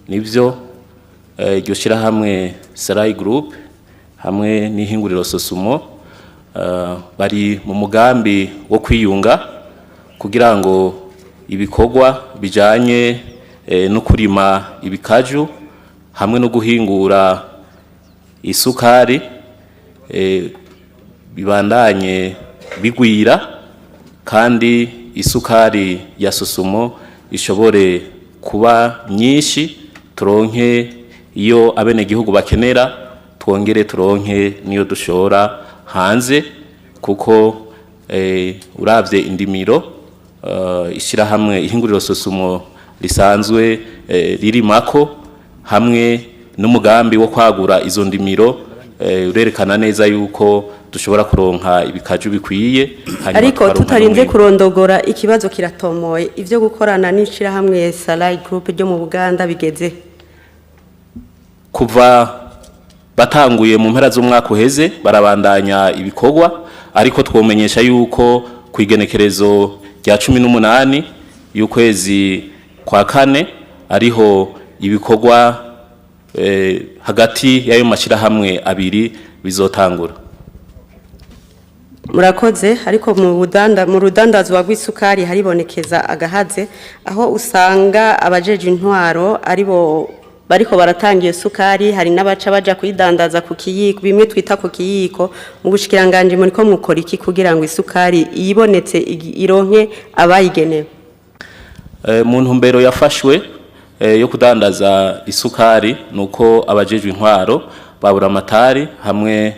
nivyo iryo shirahamwe SARRAI Group hamwe n'ihinguriro SOSUMO bari mu mugambi wo kwiyunga kugira ngo ibikorwa bijanye no kurima ibikaju hamwe no guhingura isukari bibandanye bigwira kandi isukari ya SOSUMO ishobore kuba nyinshi turonke iyo abenegihugu bakenera twongere turonke niyo dushora hanze kuko uravye indimiro ishirahamwe ihinguriro SOSUMO risanzwe ririmako hamwe n'umugambi wo kwagura izo ndimiro urerekana neza yuko dushobora kuronka ibikaju bikwiye. Ariko tutarinze kurondogora ikibazo kiratomoye ivyo gukorana n'ishirahamwe SARRAI Group ryo mu Buganda bigeze kuva batanguye mu mpera z'umwaka uheze barabandanya ibikorwa ariko twomenyesha yuko kwigenekerezo rya 18 y'ukwezi kwa kane ariho ibikorwa hagati y'ayo mashirahamwe abiri bizotangura. Murakoze. Ariko mu rudandazwa rw'isukari haribonekeza agahaze aho usanga abajeje intwaro aribo bariko baratangiye sukari, hari n'abaca baja kuyidandaza ku kiyiko bimwe twita ku kiyiko. Mu bushikiranganje muri ko mukora iki kugira ngo isukari yibonetse ironke abayigenewe? Mu ntumbero yafashwe yo kudandaza isukari nuko abajejwe intwaro babura amatari hamwe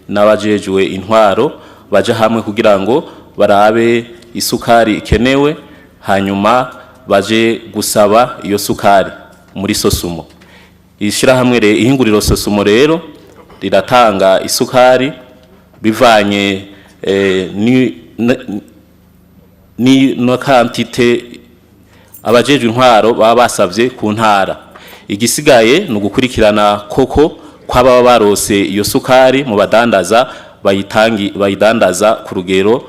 n'abajejwe intwaro baje hamwe kugira ngo barabe isukari ikenewe hanyuma baje gusaba iyo sukari muri SOSUMO. Ishirahamwe ihinguriro SOSUMO rero riratanga isukari bivanye no quantité abajejwe intwaro baba basavye ku ntara. Igisigaye no gukurikirana koko kwaba barose iyo sukari mu badandaza bayidandaza ku rugero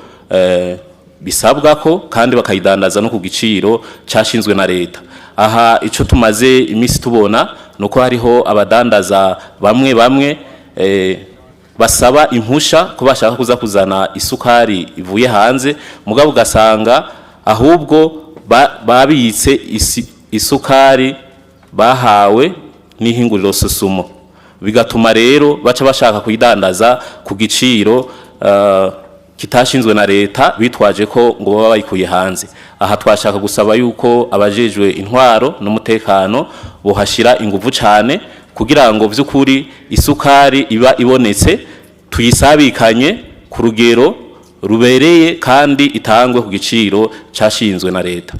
bisabwa ko kandi bakayidandaza no ku giciro cyashinzwe na leta. Aha ico tumaze imisi tubona nuko hariho abadandaza bamwe basaba impusha ko bashaka kuza kuzana isukari ivuye hanze mugabo ugasanga ahubwo babitse isukari bahawe n'ihinguriro SOSUMO bigatuma rero baca bashaka kuyidandaza ku giciro kitashinzwe na leta bitwaje ko ngo baba bayikuye hanze. Aha twashaka gusaba yuko abajejwe intwaro n'umutekano bohashira inguvu cyane kugira ngo vy'ukuri isukari iba ibonetse tuyisabikanye ku rugero rubereye kandi itangwe ku giciro cyashinzwe na leta.